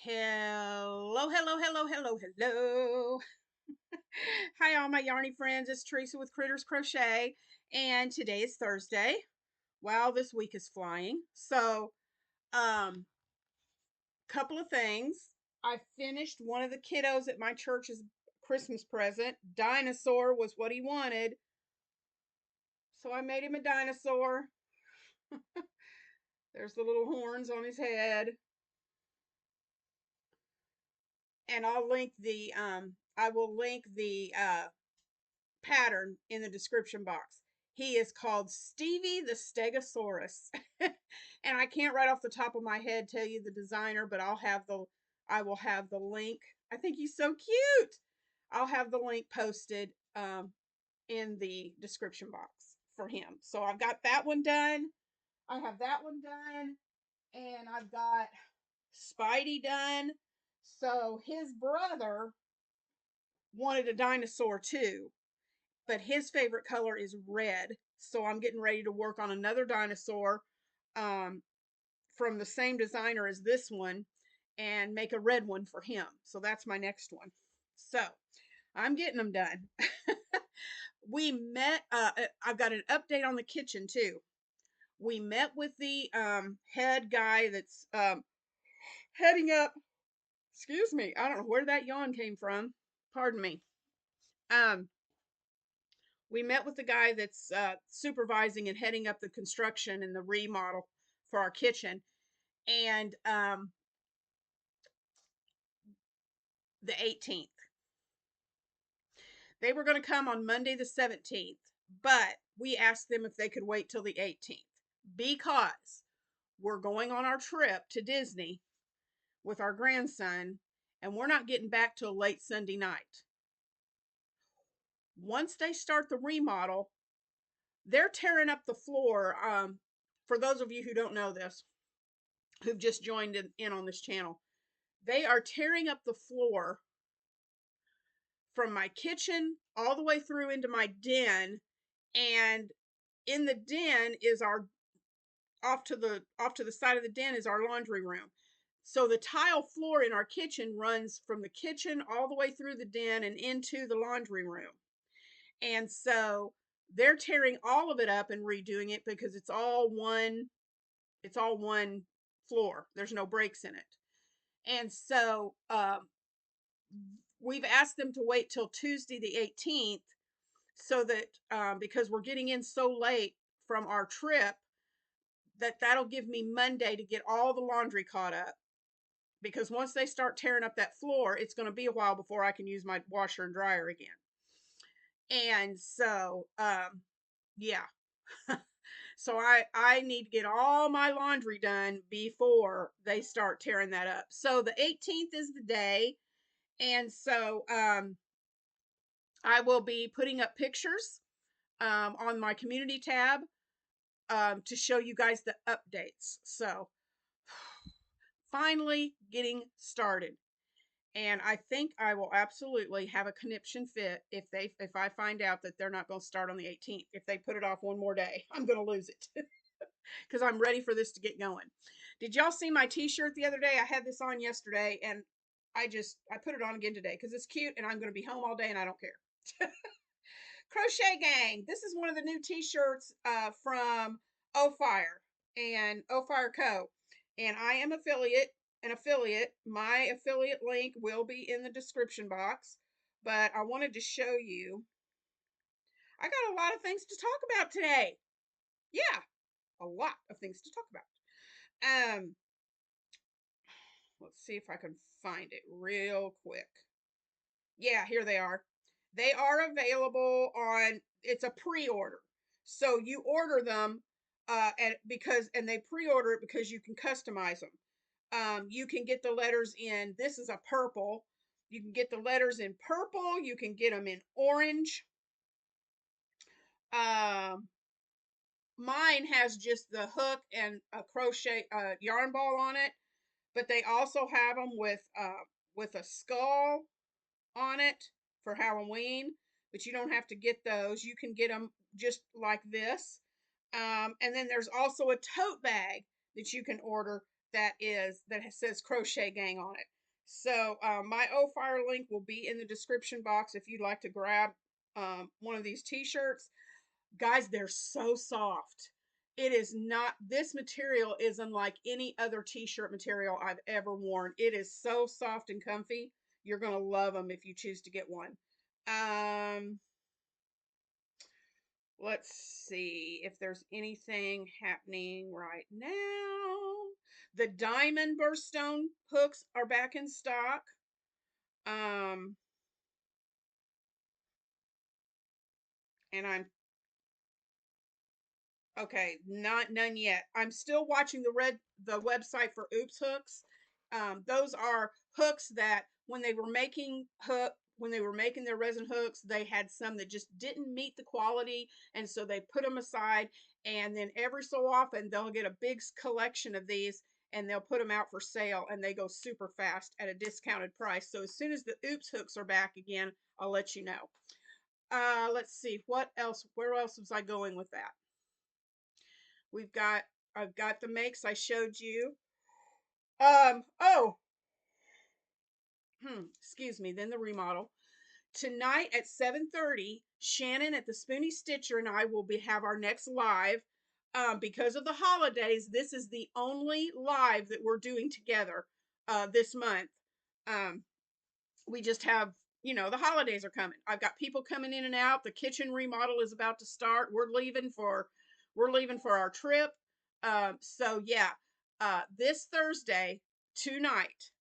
Hello, hello, hello, hello, hello. Hi, all my yarny friends. It's Teresa with Critters Crochet, and today is Thursday. Wow, this week is flying. So, couple of things. I finished one of the kiddos at my church's Christmas present. Dinosaur was what he wanted, so I made him a dinosaur. There's the little horns on his head, and I will link the pattern in the description box. He is called Stevie the Stegosaurus. And I can't right off the top of my head tell you the designer, but I will have the link. I think he's so cute. I'll have the link posted in the description box for him. So I've got that one done. I have that one done. And I've got Spidey done. So his brother wanted a dinosaur too, but his favorite color is red. So I'm getting ready to work on another dinosaur um, from the same designer as this one and make a red one for him. So that's my next one. So I'm getting them done. We met, I've got an update on the kitchen too. We met with the head guy that's heading up, excuse me, I don't know where that yawn came from. Pardon me. Um, we met with the guy that's supervising and heading up the construction and the remodel for our kitchen. And the 18th, they were going to come on Monday the 17th, but we asked them if they could wait till the 18th because we're going on our trip to Disney with our grandson, and we're not getting back till late Sunday night. Once they start the remodel, they're tearing up the floor. For those of you who don't know this, who've just joined in on this channel, they are tearing up the floor from my kitchen all the way through into my den, and in the den is our off to the side of the den is our laundry room. So the tile floor in our kitchen runs from the kitchen all the way through the den and into the laundry room. And so they're tearing all of it up and redoing it because it's all one floor. There's no breaks in it. And so we've asked them to wait till Tuesday the 18th so that because we're getting in so late from our trip, that'll give me Monday to get all the laundry caught up. Because once they start tearing up that floor, it's going to be a while before I can use my washer and dryer again. And so, yeah. So I need to get all my laundry done before they start tearing that up. So the 18th is the day. And so I will be putting up pictures on my community tab to show you guys the updates. So finally getting started. And I think I will absolutely have a conniption fit if I find out that they're not going to start on the 18th. If they put it off one more day, I'm going to lose it because I'm ready for this to get going. Did y'all see my t-shirt the other day? I had this on yesterday and I put it on again today because it's cute and I'm going to be home all day and I don't care. Crochet Gang. This is one of the new t-shirts from Fire and Fire Co. And I am an affiliate. My affiliate link will be in the description box. But I wanted to show you. I got a lot of things to talk about today. Yeah, a lot of things to talk about. Let's see if I can find it real quick. Yeah, here they are. They are available on, it's a pre-order. So you order them and they pre-order it because you can customize them. You can get the letters in, this is a purple. You can get the letters in purple. You can get them in orange. Mine has just the hook and a crochet yarn ball on it, but they also have them with a skull on it for Halloween, but you don't have to get those. You can get them just like this. And then there's also a tote bag that you can order that says Crochet Gang on it. So my O-Fire link will be in the description box if you'd like to grab one of these t-shirts. Guys, they're so soft. It is not, this material is unlike any other t-shirt material I've ever worn. It is so soft and comfy. You're going to love them if you choose to get one. Let's see if there's anything happening right now. The diamond birthstone hooks are back in stock. And I'm okay, none yet. I'm still watching the website for Oops hooks. Those are hooks that when they were making their resin hooks, they had some that just didn't meet the quality, and so they put them aside. And then every so often they'll get a big collection of these, and they'll put them out for sale, and they go super fast at a discounted price. So as soon as the Oops hooks are back again, I'll let you know. Let's see what else. Where else was I going with that? I've got the makes I showed you. Oh, excuse me, then the remodel. Tonight at 7:30, Shannon at the Spoony Stitcher and I will have our next live. Because of the holidays, this is the only live that we're doing together this month. We just have, the holidays are coming. I've got people coming in and out. The kitchen remodel is about to start. We're leaving for our trip. So yeah, this Thursday, tonight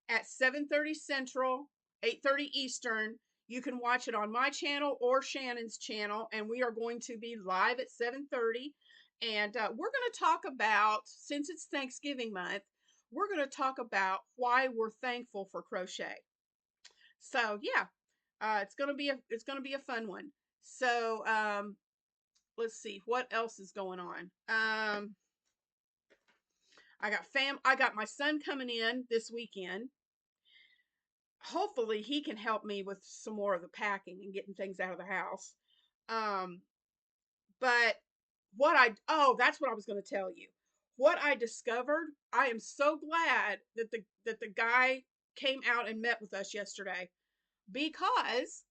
at 7:30 Central, 8:30 Eastern. You can watch it on my channel or Shannon's channel, and we are going to be live at 7:30. And we're going to talk about, since it's Thanksgiving month, we're going to talk about why we're thankful for crochet. So yeah, it's going to be a fun one. So let's see what else is going on. I got my son coming in this weekend. Hopefully he can help me with some more of the packing and getting things out of the house. But that's what I was going to tell you. What I discovered, I am so glad that the guy came out and met with us yesterday, because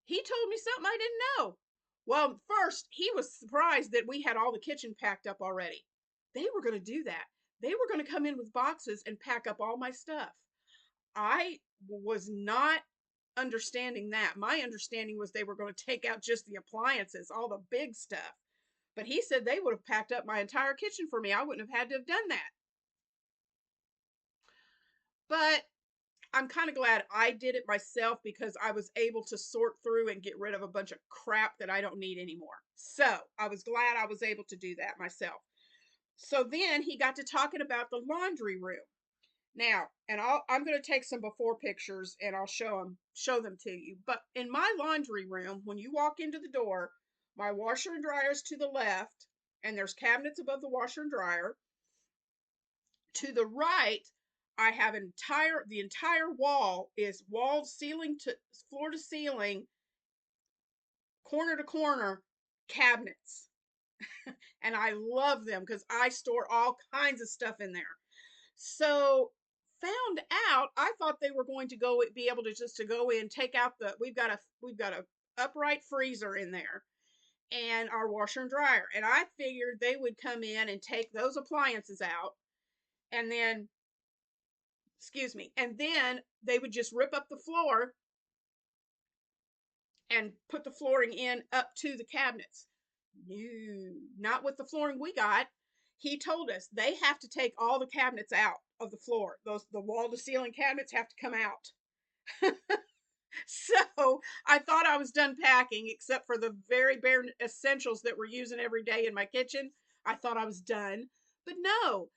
he told me something I didn't know. Well, first, he was surprised that we had all the kitchen packed up already. They were going to do that. They were going to come in with boxes and pack up all my stuff. I was not understanding that. My understanding was they were going to take out just the appliances, all the big stuff. But he said they would have packed up my entire kitchen for me. I wouldn't have had to have done that. But I'm kind of glad I did it myself, because I was able to sort through and get rid of a bunch of crap that I don't need anymore. So I was glad I was able to do that myself. So then he got to talking about the laundry room. Now, and I'm going to take some before pictures and I'll show them to you. But in my laundry room, when you walk into the door, my washer and dryer is to the left, and there's cabinets above the washer and dryer. To the right, I have the entire wall is walled ceiling to floor to ceiling, corner to corner cabinets. And I love them because I store all kinds of stuff in there. So found out, I thought they were going to be able to just to go in, take out we've got a upright freezer in there and our washer and dryer. And I figured they would come in and take those appliances out, and then, excuse me, and then they would just rip up the floor and put the flooring in up to the cabinets. No, not with the flooring we got. He told us they have to take all the cabinets out of the floor. The wall to ceiling cabinets have to come out. So I thought I was done packing, except for the very bare essentials that we're using every day in my kitchen. I thought I was done, but no.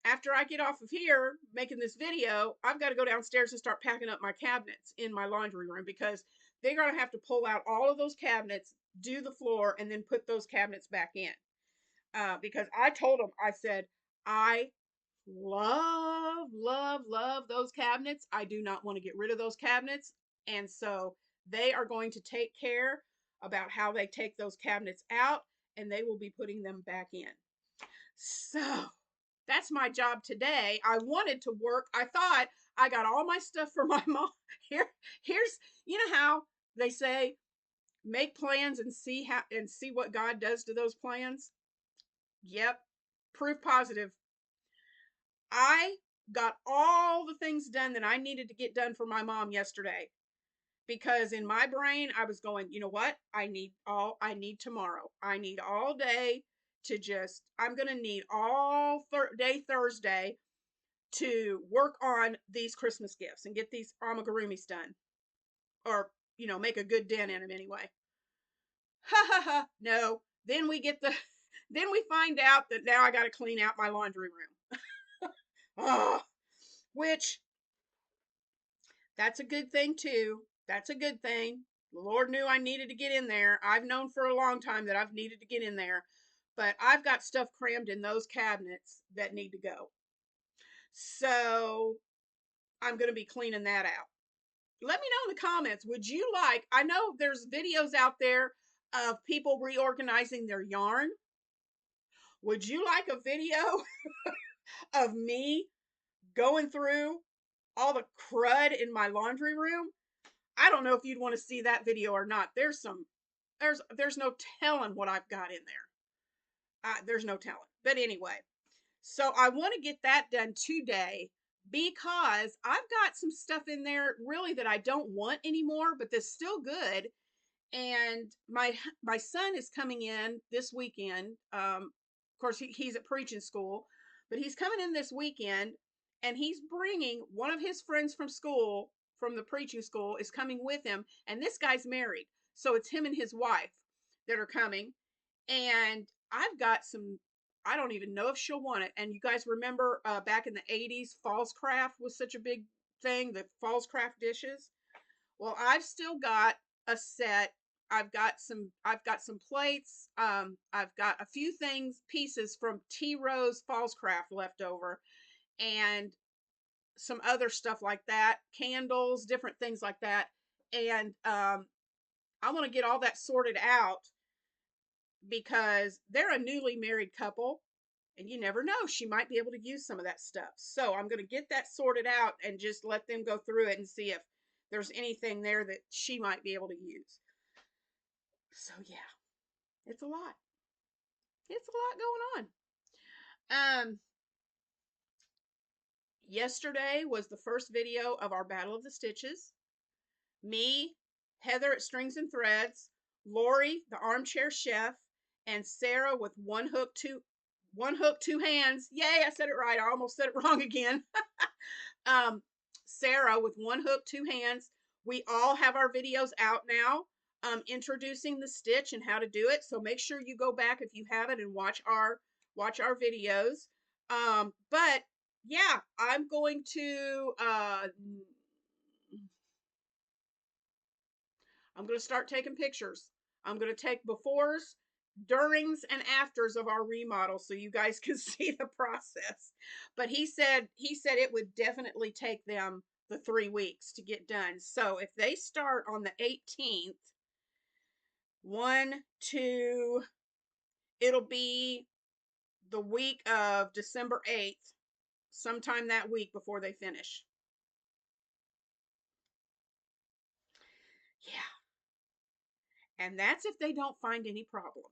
After I get off of here making this video, I've got to go downstairs and start packing up my cabinets in my laundry room, because they're going to have to pull out all of those cabinets, do the floor, and then put those cabinets back in. Because I told them, I said, I love those cabinets. I do not want to get rid of those cabinets. And so they are going to take care about how they take those cabinets out, and they will be putting them back in. So that's my job today. I wanted to work. I thought I got all my stuff for my mom. Here's, you know how they say make plans and see what God does to those plans. Yep, proof positive. I got all the things done that I needed to get done for my mom yesterday, because in my brain I was going, you know what? I need tomorrow. I need all day to just, I'm going to need all day Thursday to work on these Christmas gifts and get these amigurumis done, or, make a good dent in them anyway. Ha ha ha. No. Then we get the, then we find out that now I got to clean out my laundry room. Oh, which, that's a good thing too. That's a good thing. The Lord knew I needed to get in there. I've known for a long time that I've needed to get in there, but I've got stuff crammed in those cabinets that need to go. So I'm going to be cleaning that out. Let me know in the comments. Would you like, I know there's videos out there of people reorganizing their yarn. Would you like a video of me going through all the crud in my laundry room? I don't know if you'd want to see that video or not. There's no telling what I've got in there. There's no telling. But anyway, so I want to get that done today, because I've got some stuff in there really that I don't want anymore, but that's still good. And my son is coming in this weekend. Of course, he's at preaching school, but he's coming in this weekend, and he's bringing one of his friends from school, from the preaching school, is coming with him. And this guy's married, so it's him and his wife that are coming. And I've got some, I don't even know if she'll want it. And you guys remember back in the 80s, false craft was such a big thing, the false craft dishes. Well, I've still got a set. I've got some plates. I've got a few pieces from T Rose Falls Craft left over, and some other stuff like that, candles, different things like that. And I want to get all that sorted out, because they're a newly married couple, and you never know, she might be able to use some of that stuff. So I'm going to get that sorted out and just let them go through it and see if there's anything there that she might be able to use. So yeah, it's a lot. It's a lot going on. Yesterday was the first video of our Battle of the Stitches. Me, Heather at Strings and Threads, Lori, the armchair chef, and Sarah with one hook, two hands. Yay, I said it right. I almost said it wrong again. Sarah with one hook, two hands. We all have our videos out now, introducing the stitch and how to do it. So make sure you go back if you haven't and watch our videos. But yeah, I'm going to start taking pictures. I'm going to take befores, durings, and afters of our remodel so you guys can see the process. But he said it would definitely take them the 3 weeks to get done. So if they start on the 18th, 1, 2, it'll be the week of December 8th, sometime that week before they finish. Yeah. And that's if they don't find any problems.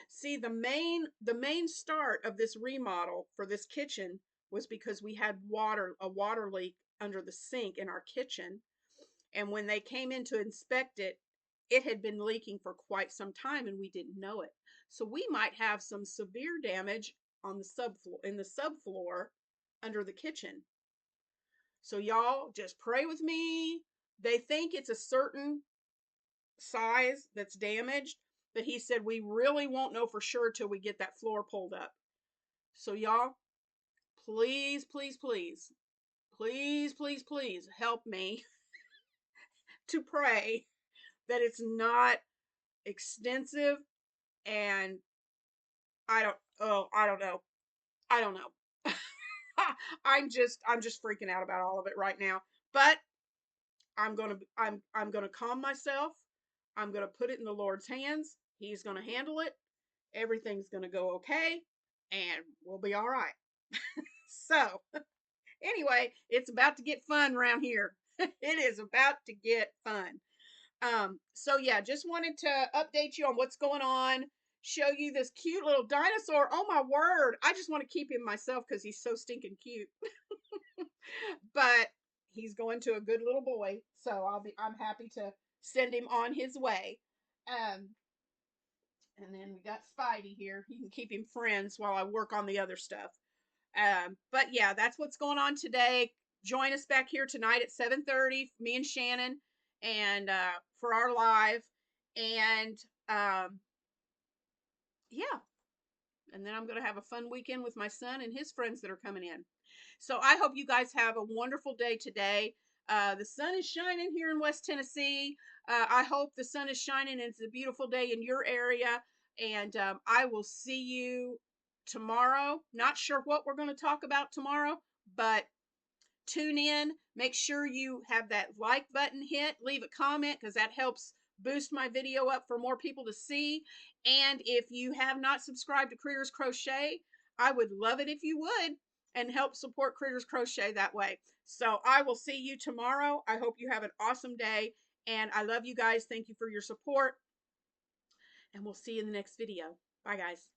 See, the main start of this remodel for this kitchen was because we had a water leak under the sink in our kitchen. And when they came in to inspect it, it had been leaking for quite some time and we didn't know it. So we might have some severe damage on the subfloor under the kitchen. So y'all just pray with me. They think it's a certain size that's damaged, but he said we really won't know for sure till we get that floor pulled up. So y'all, please, please, please, please, please, please help me to pray that it's not extensive. And I don't know. I don't know. I'm just freaking out about all of it right now. But I'm gonna calm myself. I'm gonna put it in the Lord's hands. He's going to handle it. Everything's going to go okay, and we'll be all right. So, anyway, it's about to get fun around here. It is about to get fun. So yeah, just wanted to update you on what's going on, show you this cute little dinosaur. Oh my word. I just want to keep him myself because he's so stinking cute. But he's going to a good little boy, so I'm happy to send him on his way. Um, and then we got Spidey here. He can keep him friends while I work on the other stuff. But yeah, that's what's going on today. Join us back here tonight at 7:30, me and Shannon, and for our live. And yeah, and then I'm going to have a fun weekend with my son and his friends that are coming in. So I hope you guys have a wonderful day today. The sun is shining here in West Tennessee. I hope the sun is shining and it's a beautiful day in your area. And I will see you tomorrow. Not sure what we're going to talk about tomorrow, but tune in. Make sure you have that like button hit. Leave a comment because that helps boost my video up for more people to see. And if you have not subscribed to Critters Crochet, I would love it if you would and help support Critters Crochet that way. So I will see you tomorrow. I hope you have an awesome day. And I love you guys. Thank you for your support. And we'll see you in the next video. Bye, guys.